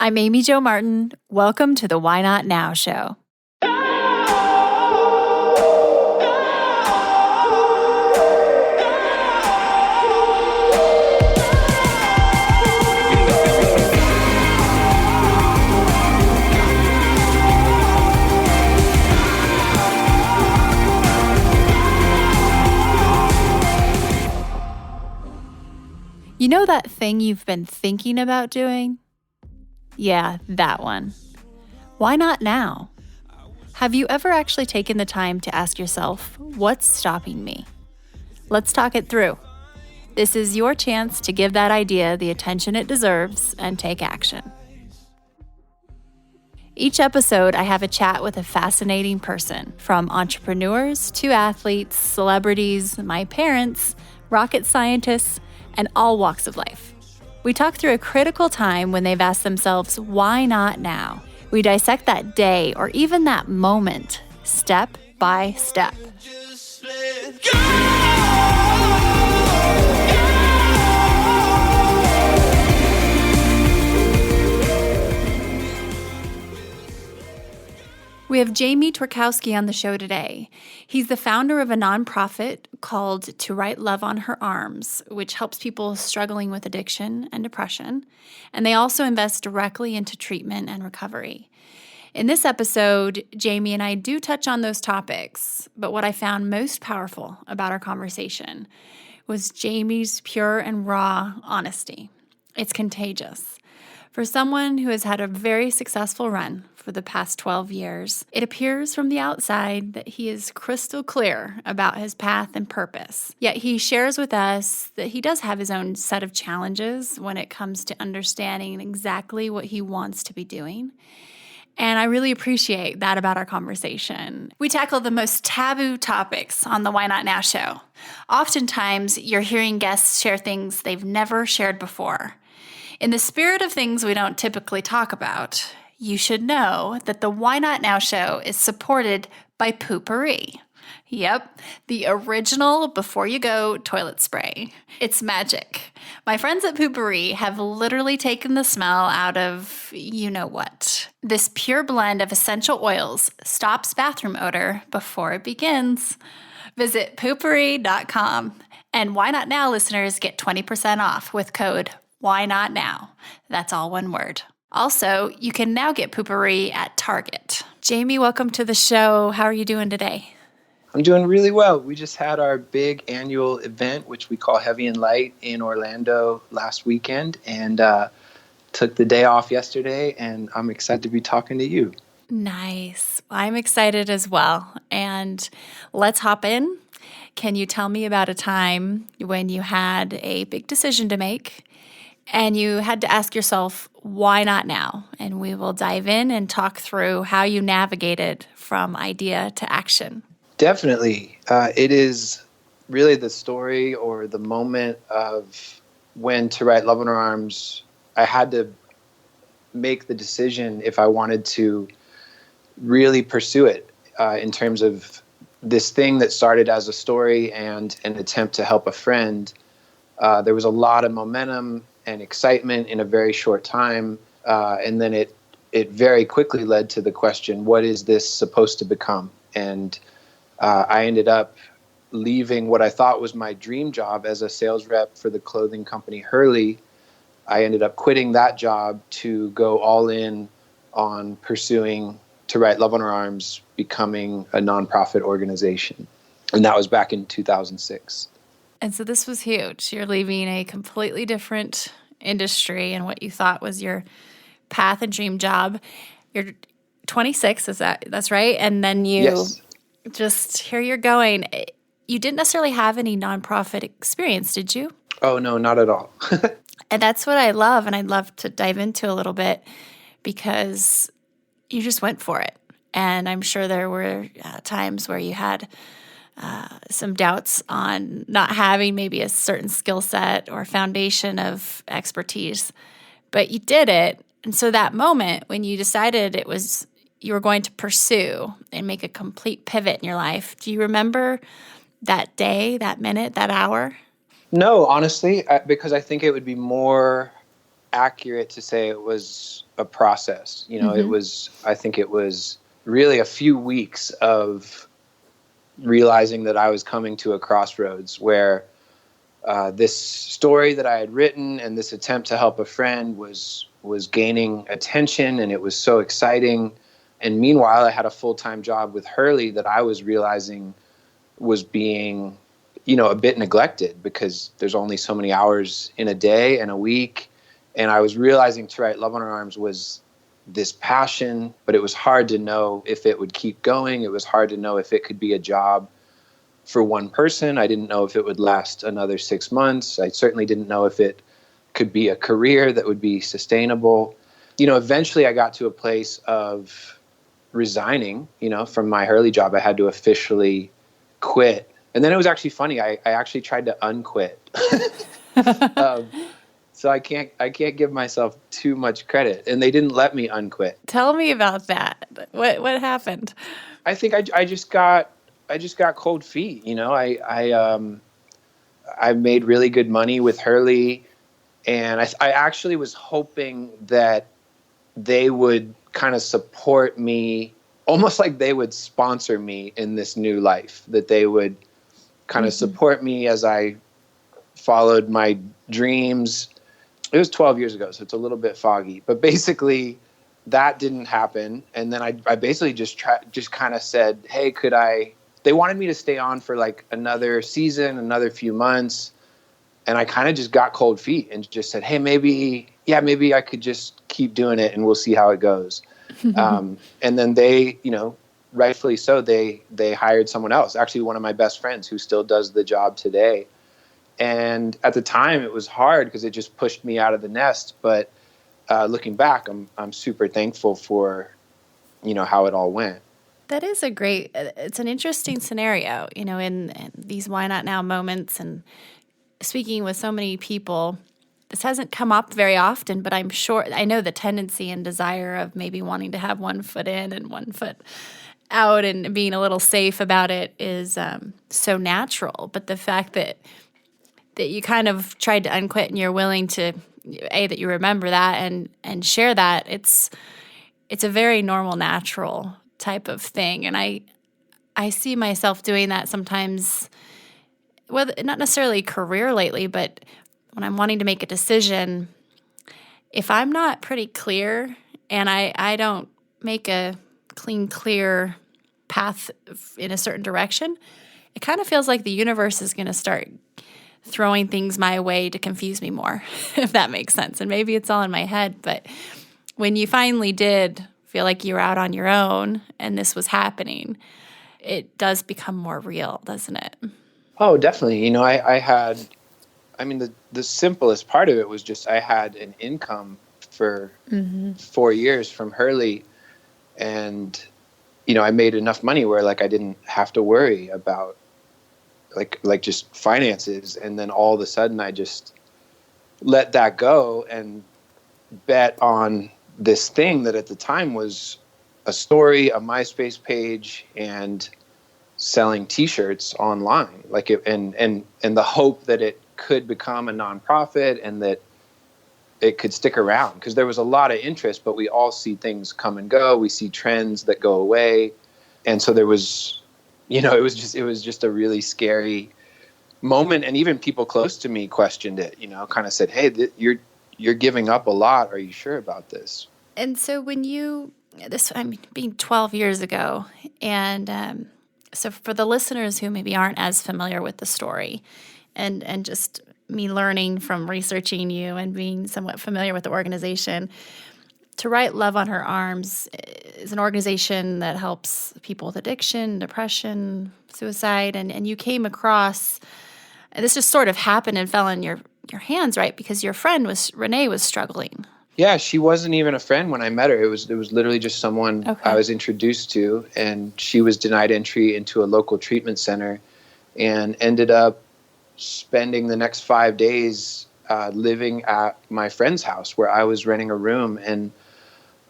I'm Amy Jo Martin. Welcome to the Why Not Now show. You know that thing you've been thinking about doing? Yeah, that one. Why not now? Have you ever actually taken the time to ask yourself, what's stopping me? Let's talk it through. This is your chance to give that idea the attention it deserves and take action. Each episode, I have a chat with a fascinating person, from entrepreneurs to athletes, celebrities, my parents, rocket scientists, and all walks of life. We talk through a critical time when they've asked themselves, why not now? We dissect that day or even that moment, step by step. We have Jamie Tworkowski on the show today. He's the founder of a nonprofit called To Write Love on Her Arms, which helps people struggling with addiction and depression. And they also invest directly into treatment and recovery. In this episode, Jamie and I do touch on those topics, but what I found most powerful about our conversation was Jamie's pure and raw honesty. It's contagious. For someone who has had a very successful run for the past 12 years, it appears from the outside that he is crystal clear about his path and purpose. Yet he shares with us that he does have his own set of challenges when it comes to understanding exactly what he wants to be doing. And I really appreciate that about our conversation. We tackle the most taboo topics on the Why Not Now show. Oftentimes, you're hearing guests share things they've never shared before. In the spirit of things we don't typically talk about, you should know that the Why Not Now show is supported by Poo-Pourri. Yep, the original before you go toilet spray. It's magic. My friends at Poo-Pourri have literally taken the smell out of you-know-what. This pure blend of essential oils stops bathroom odor before it begins. Visit poopourri.com, and Why Not Now listeners get 20% off with code Why Not Now? That's all one word. Also, you can now get Poo-Pourri at Target. Jamie, welcome to the show. How are you doing today? I'm doing really well. We just had our big annual event, which we call Heavy and Light, in Orlando last weekend, and took the day off yesterday, and I'm excited to be talking to you. Nice. I'm excited as well. And let's hop in. Can you tell me about a time when you had a big decision to make and you had to ask yourself, why not now? And we will dive in and talk through how you navigated from idea to action. Definitely. It is really the story or the moment of when To Write Love on Her Arms, I had to make the decision if I wanted to really pursue it in terms of this thing that started as a story and an attempt to help a friend. There was a lot of momentum and excitement in a very short time. And then it very quickly led to the question, what is this supposed to become? And I ended up leaving what I thought was my dream job as a sales rep for the clothing company Hurley. I ended up quitting that job to go all in on pursuing To Write Love on Her Arms, becoming a nonprofit organization. And that was back in 2006. And so this was huge. You're leaving a completely different industry and what you thought was your path and dream job. You're 26, that's right? And then you Yes. Just, here you're going. You didn't necessarily have any nonprofit experience, did you? Oh, no, not at all. And that's what I love, and I'd love to dive into a little bit because you just went for it. And I'm sure there were times where you had some doubts on not having maybe a certain skill set or foundation of expertise, but you did it. And so that moment when you decided it was you were going to pursue and make a complete pivot in your life, do you remember that day, that minute, that hour? No, honestly, because I think it would be more accurate to say it was a process. Mm-hmm. I think it was really a few weeks of realizing that I was coming to a crossroads where this story that I had written and this attempt to help a friend was gaining attention, and it was so exciting. And meanwhile, I had a full-time job with Hurley that I was realizing was being, a bit neglected because there's only so many hours in a day and a week. And I was realizing To Write Love on Our Arms was this passion, but it was hard to know if it would keep going. It was hard to know if it could be a job for one person. I didn't know if it would last another 6 months. I certainly didn't know if it could be a career that would be sustainable. Eventually I got to a place of resigning, from my Hurley job. I had to officially quit. And then it was actually funny. I actually tried to unquit. So I can't give myself too much credit. And they didn't let me unquit. Tell me about that. What happened? I think I just got cold feet. I made really good money with Hurley, and I actually was hoping that they would kind of support me, almost like they would sponsor me in this new life, that they would kind of support me as I followed my dreams. It was 12 years ago, so it's a little bit foggy, but basically that didn't happen. And then I basically just kind of said, hey, they wanted me to stay on for like another season, another few months. And I kind of just got cold feet and just said, hey, maybe I could just keep doing it and we'll see how it goes. And then they, rightfully so, they hired someone else, actually one of my best friends who still does the job today. And at the time it was hard because it just pushed me out of the nest. But looking back, I'm super thankful for, how it all went. That is it's an interesting scenario, in these why not now moments, and speaking with so many people. This hasn't come up very often, but I know the tendency and desire of maybe wanting to have one foot in and one foot out and being a little safe about it is so natural. But the fact that you kind of tried to unquit and you're willing to, that you remember that and share that, it's a very normal, natural type of thing. And I see myself doing that sometimes, whether not necessarily career lately, but when I'm wanting to make a decision, if I'm not pretty clear and I don't make a clear path in a certain direction, it kind of feels like the universe is going to start throwing things my way to confuse me more, if that makes sense. And maybe it's all in my head, but when you finally did feel like you were out on your own and this was happening, it does become more real, doesn't it? Oh, definitely. The simplest part of it was just I had an income for 4 years from Hurley, and I made enough money where like I didn't have to worry about like just finances. And then all of a sudden I just let that go and bet on this thing that at the time was a story, a MySpace page, and selling T-shirts online, and the hope that it could become a nonprofit and that it could stick around, because there was a lot of interest, but we all see things come and go. We see trends that go away, and so there was, it was just a really scary moment. And even people close to me questioned it. Kind of said, "Hey, you're giving up a lot. Are you sure about this?" And so being 12 years ago, and so for the listeners who maybe aren't as familiar with the story, and just me learning from researching you and being somewhat familiar with the organization, To Write Love on Her Arms is an organization that helps people with addiction, depression, suicide, and you came across, and this just sort of happened and fell in your hands, right? Because your friend Renee was struggling. Yeah, she wasn't even a friend when I met her. It was literally just someone I was introduced to, and she was denied entry into a local treatment center and ended up spending the next 5 days living at my friend's house where I was renting a room. And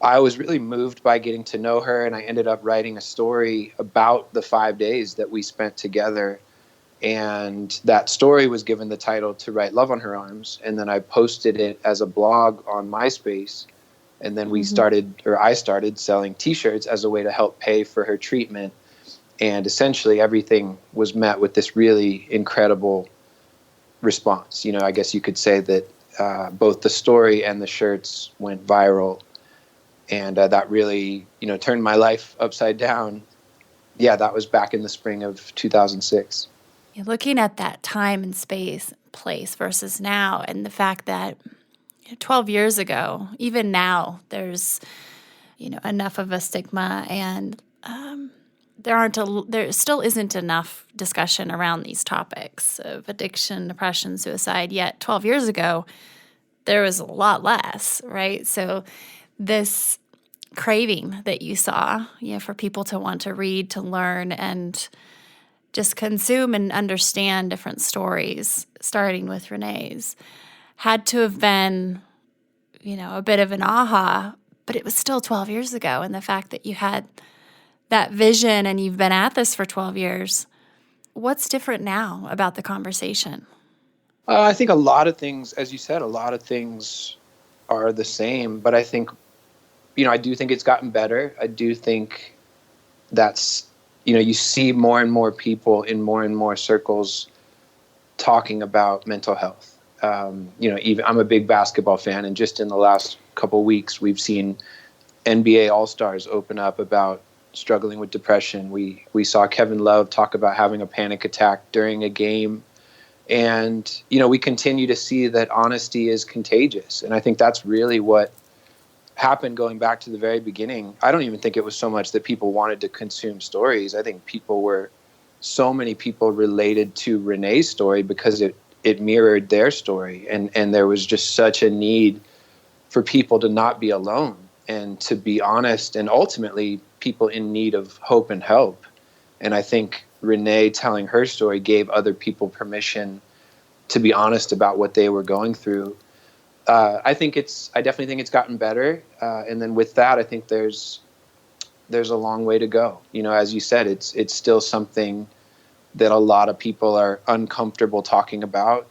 I was really moved by getting to know her, and I ended up writing a story about the 5 days that we spent together. And that story was given the title To Write Love on Her Arms. And then I posted it as a blog on MySpace. And then I started selling t-shirts as a way to help pay for her treatment. And essentially everything was met with this really incredible response. I guess you could say that both the story and the shirts went viral. And that really, turned my life upside down. Yeah, that was back in the spring of 2006. You're looking at that time and place versus now, and the fact that 12 years ago, even now, there's enough of a stigma, and there still isn't enough discussion around these topics of addiction, depression, suicide. Yet 12 years ago, there was a lot less, right? So this craving that you saw, for people to want to read, to learn, and just consume and understand different stories, starting with Renee's, had to have been, a bit of an aha, but it was still 12 years ago. And the fact that you had that vision and you've been at this for 12 years, what's different now about the conversation? I think a lot of things, as you said, a lot of things are the same, but I think, I do think it's gotten better. I do think that's, you see more and more people in more and more circles talking about mental health. Even I'm a big basketball fan, and just in the last couple of weeks, we've seen NBA All-Stars open up about struggling with depression. We saw Kevin Love talk about having a panic attack during a game. And, we continue to see that honesty is contagious. And I think that's really what happened going back to the very beginning. I don't even think it was so much that people wanted to consume stories. I think so many people related to Renee's story because it mirrored their story. And there was just such a need for people to not be alone and to be honest, and ultimately people in need of hope and help. And I think Renee telling her story gave other people permission to be honest about what they were going through. I definitely think it's gotten better. And then with that, I think there's a long way to go. As you said, it's still something that a lot of people are uncomfortable talking about.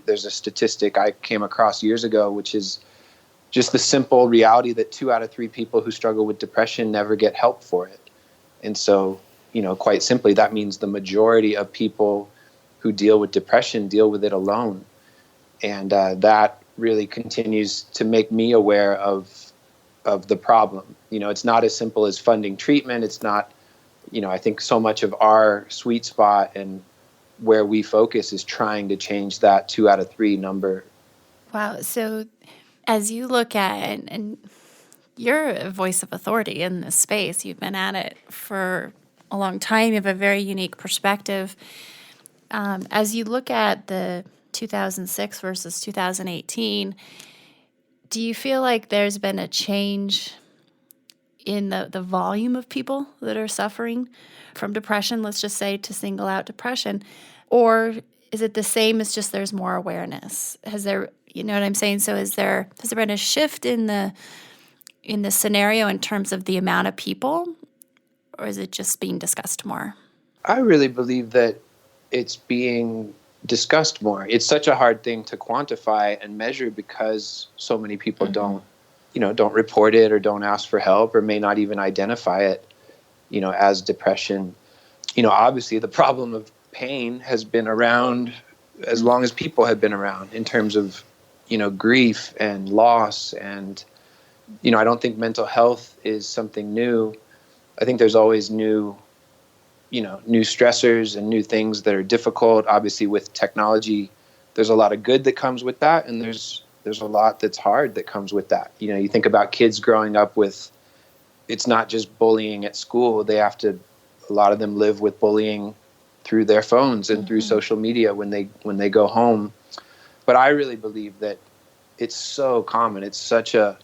There's a statistic I came across years ago, which is just the simple reality that 2 out of 3 people who struggle with depression never get help for it. And so, quite simply, that means the majority of people who deal with depression deal with it alone. And that really continues to make me aware of the problem. It's not as simple as funding treatment. It's not, I think so much of our sweet spot and where we focus is trying to change that 2 out of 3 number. Wow. So as you look at, and you're a voice of authority in this space, you've been at it for a long time, you have a very unique perspective. As you look at the 2006 versus 2018, do you feel like there's been a change in the volume of people that are suffering from depression, let's just say, to single out depression? Or is it the same, as just there's more awareness? Has there, you know what I'm saying? So has there been a shift in the scenario in terms of the amount of people, or is it just being discussed more? I really believe that it's being discussed more. It's such a hard thing to quantify and measure because so many people don't report it or don't ask for help or may not even identify it, as depression. Obviously the problem of pain has been around as long as people have been around in terms of, grief and loss. And, I don't think mental health is something new. I think there's always new stressors and new things that are difficult. Obviously with technology, there's a lot of good that comes with that. And there's a lot that's hard that comes with that. You think about kids growing up with, it's not just bullying at school. A lot of them live with bullying through their phones and through social media when they go home. But I really believe that it's so common. It's such a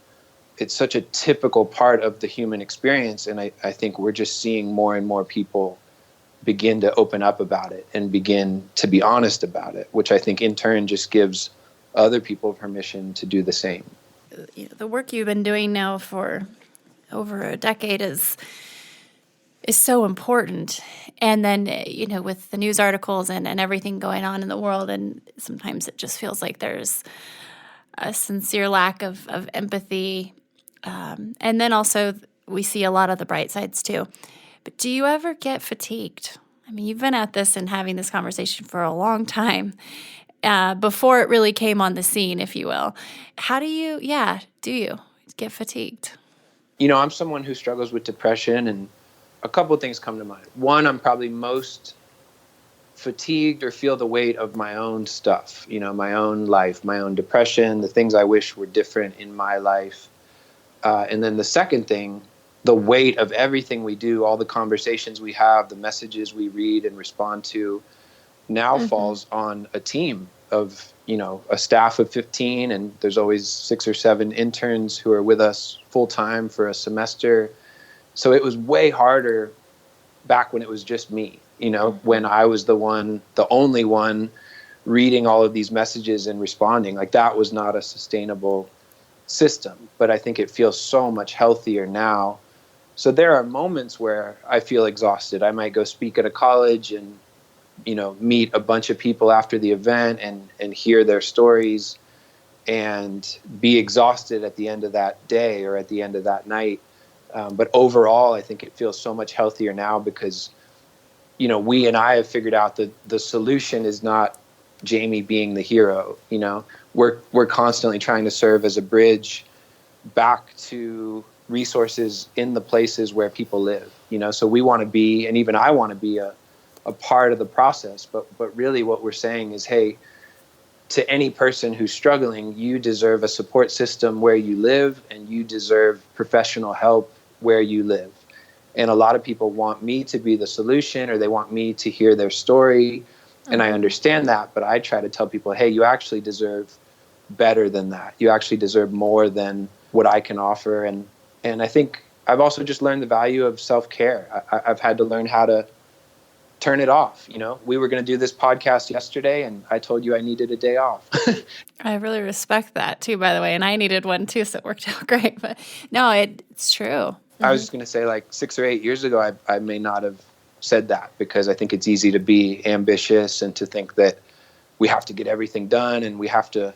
typical part of the human experience. And I think we're just seeing more and more people begin to open up about it and begin to be honest about it, which I think in turn just gives other people permission to do the same. The work you've been doing now for over a decade is is so important. And then, with the news articles and everything going on in the world, and sometimes it just feels like there's a sincere lack of empathy. And then also we see a lot of the bright sides too. But do you ever get fatigued? I mean, you've been at this and having this conversation for a long time, before it really came on the scene, if you will. How do you get fatigued? I'm someone who struggles with depression, and a couple of things come to mind. One, I'm probably most fatigued or feel the weight of my own stuff, my own life, my own depression, the things I wish were different in my life. And then the second thing, the weight of everything we do, all the conversations we have, the messages we read and respond to, now falls on a team of, a staff of 15, and there's always 6 or 7 interns who are with us full time for a semester. So it was way harder back when it was just me, when I was the only one reading all of these messages and responding. Like, that was not a sustainable system, but I think it feels so much healthier now. So there are moments where I feel exhausted. I might go speak at a college and, meet a bunch of people after the event and hear their stories and be exhausted at the end of that day or at the end of that night. But overall, I think it feels so much healthier now because, we and I have figured out that the solution is not Jamie being the hero. We're constantly trying to serve as a bridge back to resources in the places where people live. So we want to be, and even I want to be a part of the process. But really what we're saying is, hey, to any person who's struggling, you deserve a support system where you live, and you deserve professional help where you live. And a lot of people want me to be the solution, or they want me to hear their story. And I understand that, but I try to tell people, hey, you actually deserve better than that. You actually deserve more than what I can offer. And I think I've also just learned the value of self-care. I've had to learn how to turn it off. We were going to do this podcast yesterday, and I told you I needed a day off. I really respect that too, by the way. And I needed one too, so it worked out great. But no, it's true. I was just going to say, like 6 or 8 years ago, I may not have said that, because I think it's easy to be ambitious and to think that we have to get everything done and we have to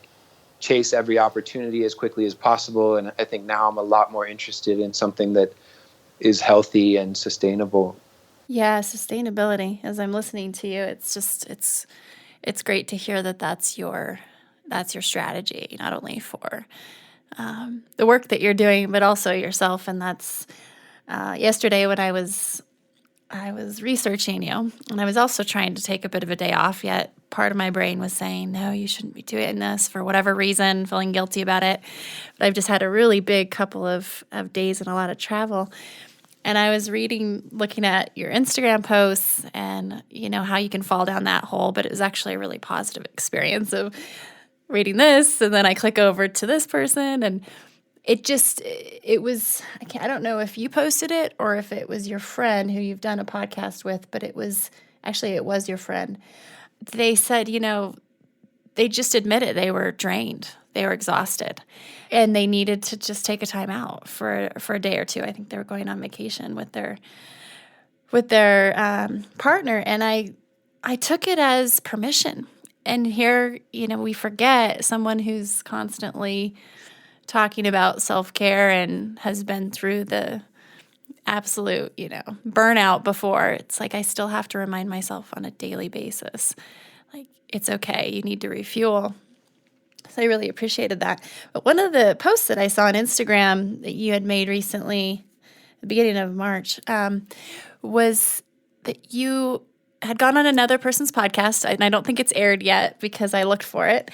chase every opportunity as quickly as possible. And I think now I'm a lot more interested in something that is healthy and sustainable. Yeah, sustainability. As I'm listening to you, it's great to hear that that's your strategy, not only for the work that you're doing, but also yourself. And that's yesterday when I was researching you, and I was also trying to take a bit of a day off, yet part of my brain was saying, no, you shouldn't be doing this for whatever reason, feeling guilty about it. But I've just had a really big couple of days and a lot of travel. And I was looking at your Instagram posts and, how you can fall down that hole, but it was actually a really positive experience of reading this. And then I click over to this person, and it was, I don't know if you posted it or if it was your friend who you've done a podcast with, but it was your friend. They said, they just admitted they were drained. They were exhausted, and they needed to just take a time out for a day or two. I think they were going on vacation with their partner, and I took it as permission. And here, we forget someone who's constantly talking about self-care and has been through the absolute, burnout before. It's like I still have to remind myself on a daily basis, like, it's okay. You need to refuel. So I really appreciated that. But one of the posts that I saw on Instagram that you had made recently, the beginning of March, was that you had gone on another person's podcast, and I don't think it's aired yet because I looked for it.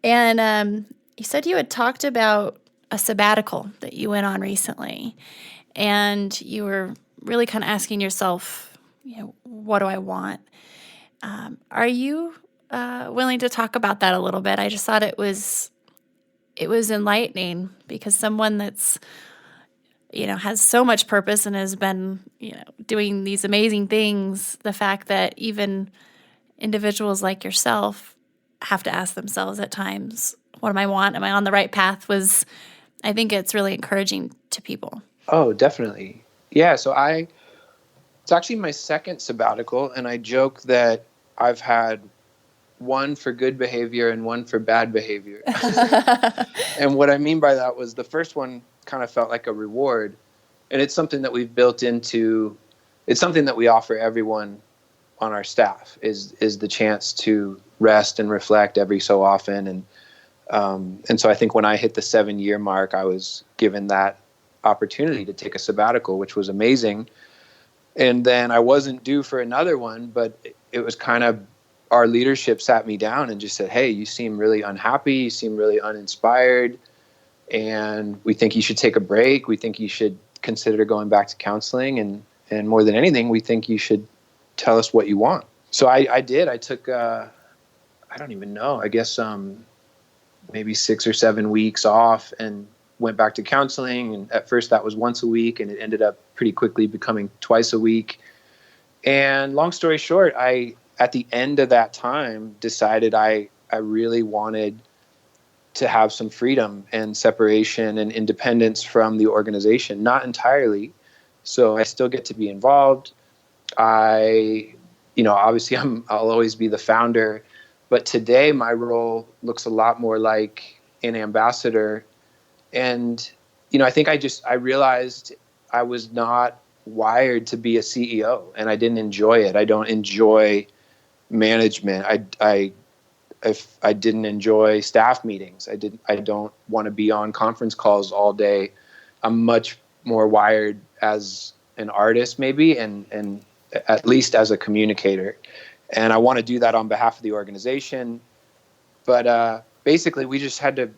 And you said you had talked about a sabbatical that you went on recently, and you were really kind of asking yourself, what do I want? Are you willing to talk about that a little bit? I just thought it was enlightening, because someone that's, has so much purpose and has been, doing these amazing things, the fact that even individuals like yourself have to ask themselves at times, what do I want? Am I on the right path? I think it's really encouraging to people. Oh, definitely. Yeah. So It's actually my second sabbatical, and I joke that I've had one for good behavior and one for bad behavior. And what I mean by that was the first one kind of felt like a reward, and it's something that we've built into, it's something that we offer everyone on our staff is the chance to rest and reflect every so often. And so I think when I hit the 7-year mark, I was given that opportunity to take a sabbatical, which was amazing. And then I wasn't due for another one, but it was kind of, our leadership sat me down and just said, hey, you seem really unhappy. You seem really uninspired. And we think you should take a break. We think you should consider going back to counseling. And more than anything, we think you should tell us what you want. So I did. I took, I don't even know, I guess maybe 6 or 7 weeks off and went back to counseling. And at first that was once a week, and it ended up pretty quickly becoming twice a week. And long story short, at the end of that time, decided I really wanted to have some freedom and separation and independence from the organization. Not entirely. So I still get to be involved. Obviously I'll always be the founder, but today my role looks a lot more like an ambassador. And, I think I realized I was not wired to be a CEO, and I didn't enjoy it. I don't enjoy management. I didn't enjoy staff meetings. I don't want to be on conference calls all day. I'm much more wired as an artist maybe, and at least as a communicator. And I want to do that on behalf of the organization. But basically we just had to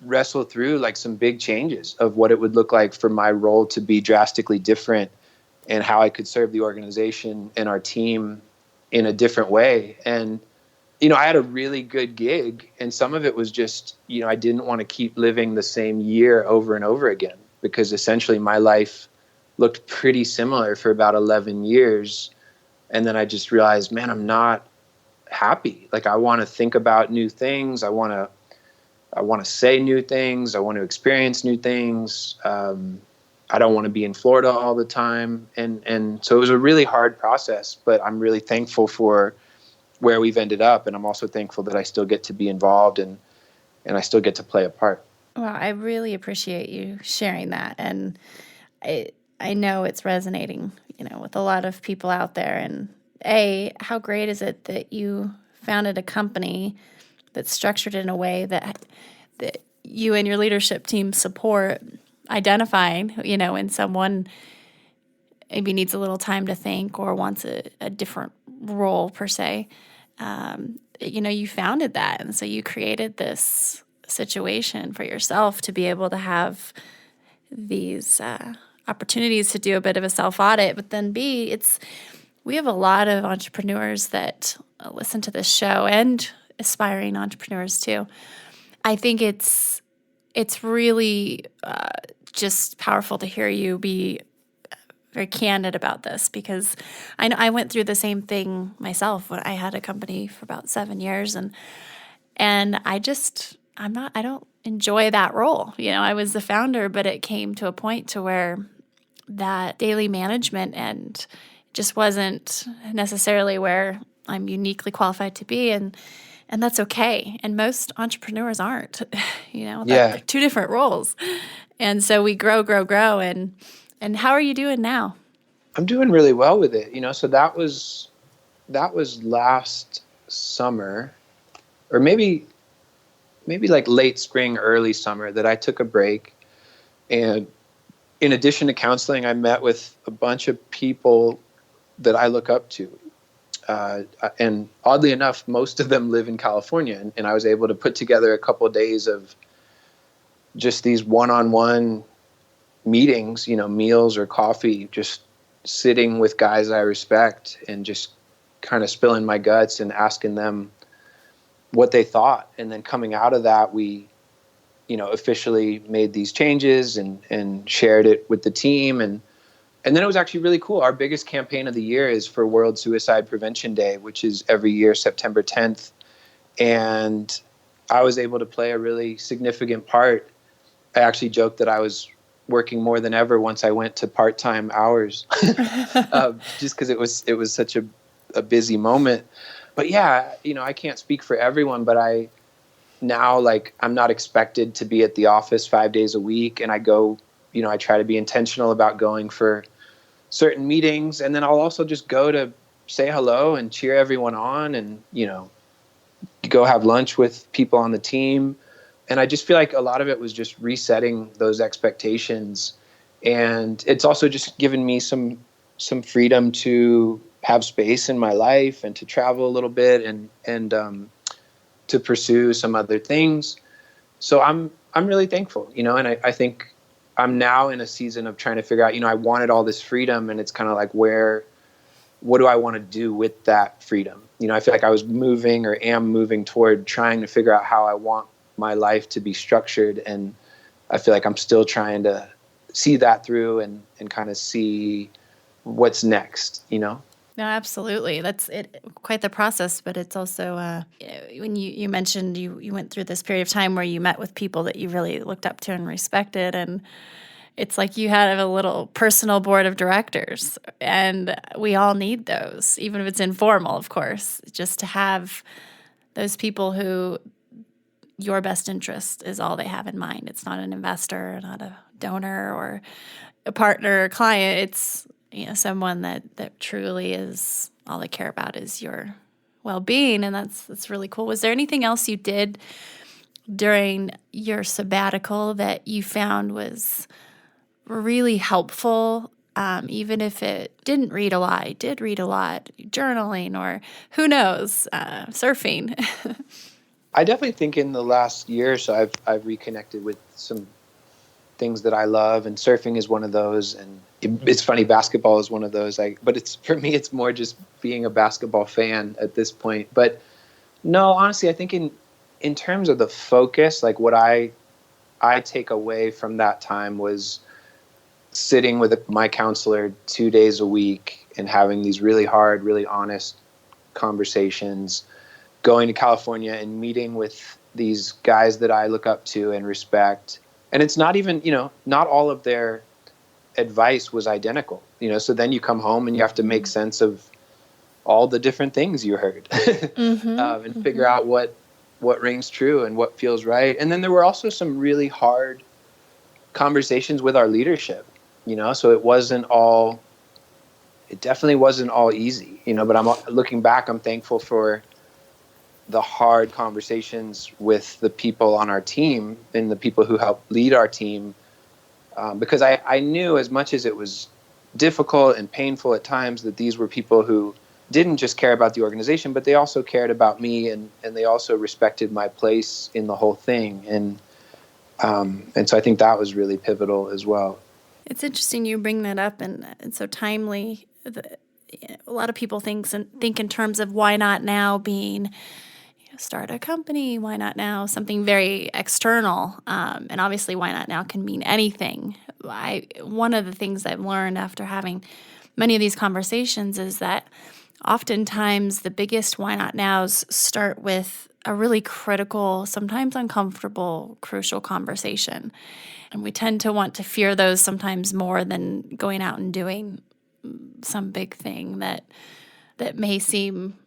wrestle through like some big changes of what it would look like for my role to be drastically different, and how I could serve the organization and our team in a different way. And, I had a really good gig, and some of it was just, I didn't want to keep living the same year over and over again, because essentially my life looked pretty similar for about 11 years. And then I just realized, man, I'm not happy. Like, I want to think about new things. I want to say new things. I want to experience new things. I don't want to be in Florida all the time. And so it was a really hard process, but I'm really thankful for where we've ended up. And I'm also thankful that I still get to be involved and I still get to play a part. Well, I really appreciate you sharing that. And I know it's resonating, with a lot of people out there. And how great is it that you founded a company that's structured in a way that you and your leadership team support identifying, when someone maybe needs a little time to think or wants a different role per se. You founded that. And so you created this situation for yourself to be able to have these opportunities to do a bit of a self-audit. But then we have a lot of entrepreneurs that listen to this show, and aspiring entrepreneurs too. I think it's really just powerful to hear you be very candid about this, because I went through the same thing myself when I had a company for about 7 years, and I don't enjoy that role. I was the founder, but it came to a point to where that daily management and just wasn't necessarily where I'm uniquely qualified to be, and that's okay. And most entrepreneurs aren't, they're two different roles. And so we grow. And how are you doing now? I'm doing really well with it. So that was last summer, or maybe like late spring, early summer, that I took a break. And in addition to counseling, I met with a bunch of people that I look up to. And oddly enough, most of them live in California. And I was able to put together a couple of days of just these one-on-one meetings, meals or coffee, just sitting with guys I respect and just kind of spilling my guts and asking them what they thought. And then coming out of that, we, officially made these changes and shared it with the team. And then it was actually really cool. Our biggest campaign of the year is for World Suicide Prevention Day, which is every year, September 10th. And I was able to play a really significant part. I actually joked that I was working more than ever once I went to part-time hours, just because it was such a busy moment. But yeah, I can't speak for everyone, but I now, like, I'm not expected to be at the office 5 days a week, and I go, I try to be intentional about going for certain meetings, and then I'll also just go to say hello and cheer everyone on, and go have lunch with people on the team. And I just feel like a lot of it was just resetting those expectations, and it's also just given me some freedom to have space in my life and to travel a little bit, and to pursue some other things. So I'm really thankful, and I think I'm now in a season of trying to figure out, I wanted all this freedom, and it's kind of like, what do I want to do with that freedom? I feel like I was moving, or am moving, toward trying to figure out how I want my life to be structured. And I feel like I'm still trying to see that through, and kind of see what's next, No, absolutely. That's it. Quite the process, but it's also when you mentioned you went through this period of time where you met with people that you really looked up to and respected, and it's like you had a little personal board of directors, and we all need those, even if it's informal, of course, just to have those people who your best interest is all they have in mind. It's not an investor, not a donor or a partner or client. It's someone that truly is all they care about is your well-being, and that's really cool. Was there anything else you did during your sabbatical that you found was really helpful, even if it didn't read a lot, I did read a lot, journaling, or who knows, surfing? I definitely think in the last year or so, I've reconnected with some things that I love, and surfing is one of those. And it's funny, basketball is one of those. But for me, it's more just being a basketball fan at this point. But no, honestly, I think in terms of the focus, like what I take away from that time was sitting with my counselor 2 days a week and having these really hard, really honest conversations, going to California and meeting with these guys that I look up to and respect. And it's not even, not all of their advice was identical, so then you come home and you have to make sense of all the different things you heard, and figure out what rings true and what feels right. And then there were also some really hard conversations with our leadership, so it definitely wasn't all easy, but I'm looking back, I'm thankful for the hard conversations with the people on our team and the people who help lead our team, because I knew, as much as it was difficult and painful at times, that these were people who didn't just care about the organization, but they also cared about me, and they also respected my place in the whole thing. And so I think that was really pivotal as well. It's interesting you bring that up, and it's so timely. A lot of people think in terms of why not now being start a company, why not now something very external, and obviously why not now can mean anything. One of the things I've learned after having many of these conversations is that oftentimes the biggest why not nows start with a really critical, sometimes uncomfortable, crucial conversation. And we tend to want to fear those sometimes more than going out and doing some big thing that may seem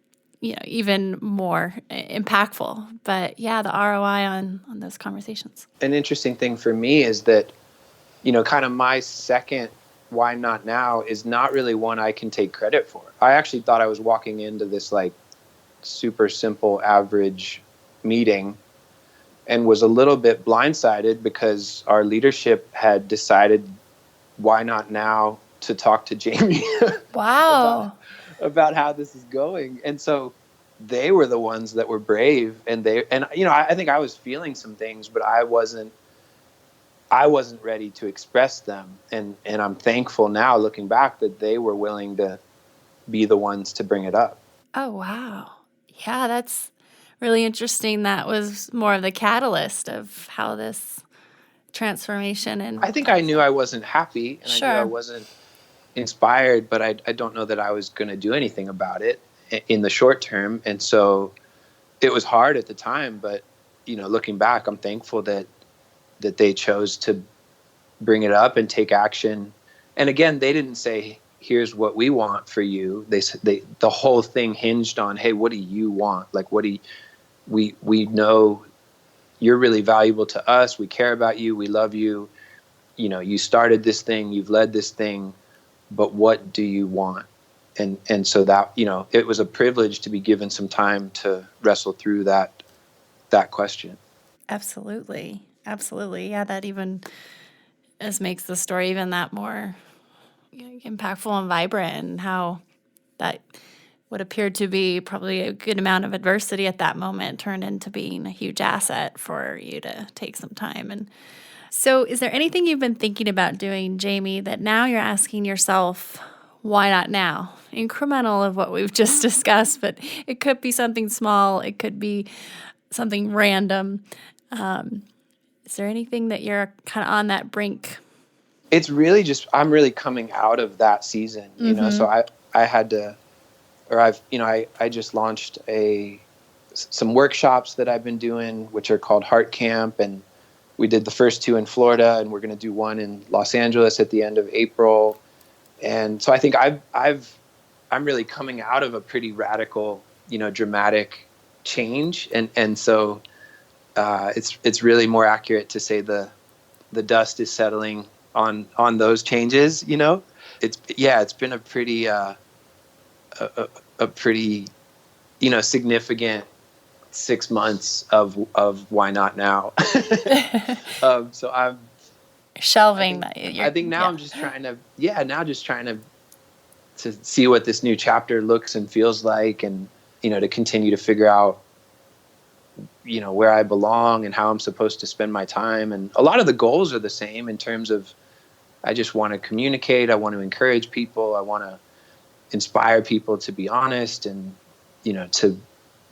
even more impactful. But yeah, the ROI on those conversations. An interesting thing for me is that, kind of my second why not now is not really one I can take credit for. I actually thought I was walking into this like super simple, average meeting, and was a little bit blindsided because our leadership had decided why not now to talk to Jamie. Wow. about how this is going. And so they were the ones that were brave, and I think I was feeling some things, but I wasn't ready to express them. And I'm thankful now, looking back, that they were willing to be the ones to bring it up. Oh, wow. Yeah, that's really interesting. That was more of the catalyst of how this transformation. And I think I knew I wasn't happy, and sure. I knew I wasn't inspired, but I don't know that I was going to do anything about it in the short term. And so it was hard at the time, but looking back, I'm thankful that they chose to bring it up and take action. And again, they didn't say, here's what we want for you. The whole thing hinged on, hey, what do you want? Like, we know you're really valuable to us. We care about you. We love you. You know, you started this thing, you've led this thing, but what do you want? And so that, you know, it was a privilege to be given some time to wrestle through that question. Absolutely. Absolutely. Yeah, that even makes the story even that more impactful and vibrant, and how that what appeared to be probably a good amount of adversity at that moment turned into being a huge asset for you to take some time. And so is there anything you've been thinking about doing, Jamie, that now you're asking yourself, why not now? Incremental of what we've just discussed, but it could be something small. It could be something random. Is there anything that you're kind of on that brink? It's really just, I'm really coming out of that season, you know, so I had to, or I've, you know, I just launched some workshops that I've been doing, which are called Heart Camp. And we did the first 2 in Florida, and we're going to do one in Los Angeles at the end of April. And so I think I'm really coming out of a pretty radical, you know, dramatic change. And so it's really more accurate to say the dust is settling on those changes, you know. It's been a pretty you know, significant 6 months of why not now. So I'm shelving. I think now I'm just trying to see what this new chapter looks and feels like, and, you know, to continue to figure out, you know, where I belong and how I'm supposed to spend my time. And a lot of the goals are the same in terms of, I just want to communicate. I want to encourage people. I want to inspire people to be honest and, you know, to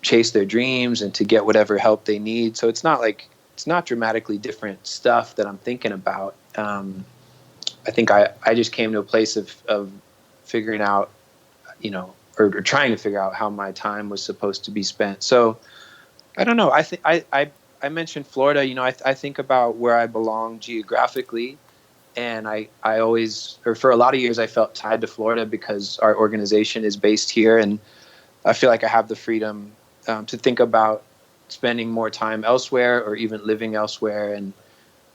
chase their dreams and to get whatever help they need. So it's not dramatically different stuff that I'm thinking about. I think I just came to a place of figuring out, you know, or trying to figure out how my time was supposed to be spent. So I don't know. I think I mentioned Florida. You know, I think about where I belong geographically, and I always, or for a lot of years, I felt tied to Florida because our organization is based here, and I feel like I have the freedom to think about spending more time elsewhere or even living elsewhere. And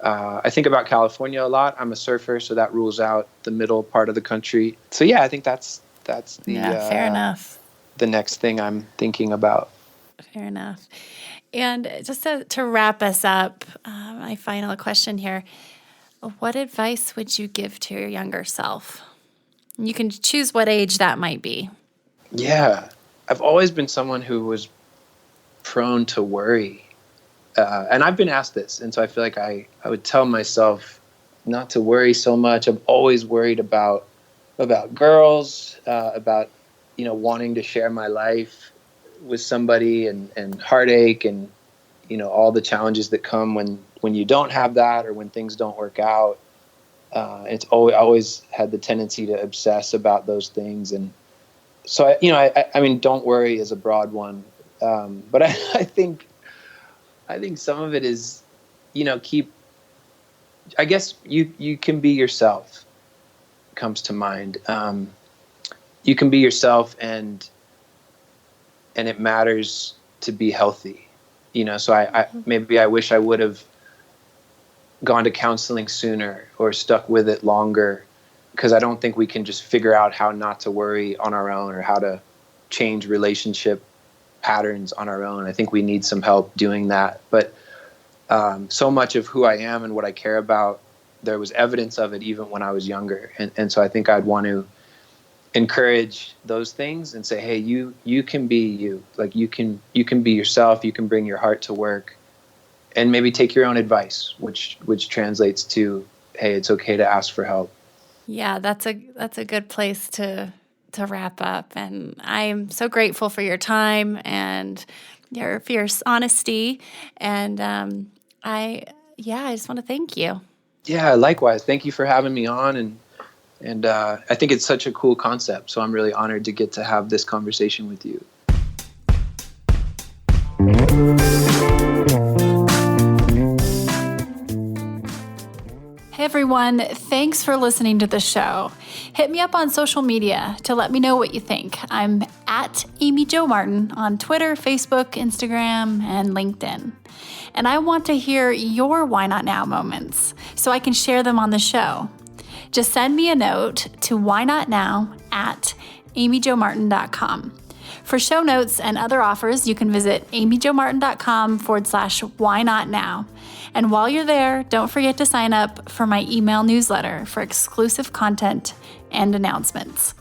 I think about California a lot. I'm a surfer, so that rules out the middle part of the country. So yeah, I think that's fair enough. The next thing I'm thinking about. Fair enough. And just to wrap us up, my final question here: what advice would you give to your younger self? You can choose what age that might be. Yeah, I've always been someone who was prone to worry. And I've been asked this, and so I feel like I would tell myself not to worry so much. I'm always worried about girls, about, you know, wanting to share my life with somebody, and heartache, and, you know, all the challenges that come when you don't have that, or when things don't work out. It's always had the tendency to obsess about those things. And so, I mean, don't worry is a broad one. But I think some of it is, you know, I guess you can be yourself, comes to mind. You can be yourself, and it matters to be healthy, you know. So I wish I would have gone to counseling sooner or stuck with it longer, because I don't think we can just figure out how not to worry on our own, or how to change relationship patterns on our own. I think we need some help doing that. But so much of who I am and what I care about, there was evidence of it even when I was younger. And so I think I'd want to encourage those things and say, hey, you can be you. Like, you can be yourself. You can bring your heart to work, and maybe take your own advice, which translates to, hey, it's okay to ask for help. Yeah, that's a good place to wrap up. And I'm so grateful for your time and your fierce honesty. And I just want to thank you. Yeah, likewise. Thank you for having me on. And I think it's such a cool concept. So I'm really honored to get to have this conversation with you. Hey everyone. Thanks for listening to the show. Hit me up on social media to let me know what you think. I'm at Amy Jo Martin on Twitter, Facebook, Instagram, and LinkedIn. And I want to hear your Why Not Now moments so I can share them on the show. Just send me a note to whynotnow@amyjomartin.com. For show notes and other offers, you can visit amyjomartin.com/whynotnow. And while you're there, don't forget to sign up for my email newsletter for exclusive content and announcements.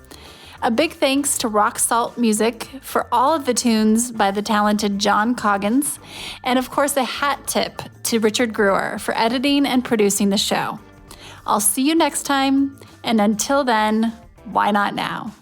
A big thanks to Rock Salt Music for all of the tunes by the talented John Coggins. And of course, a hat tip to Richard Brewer for editing and producing the show. I'll see you next time. And until then, why not now?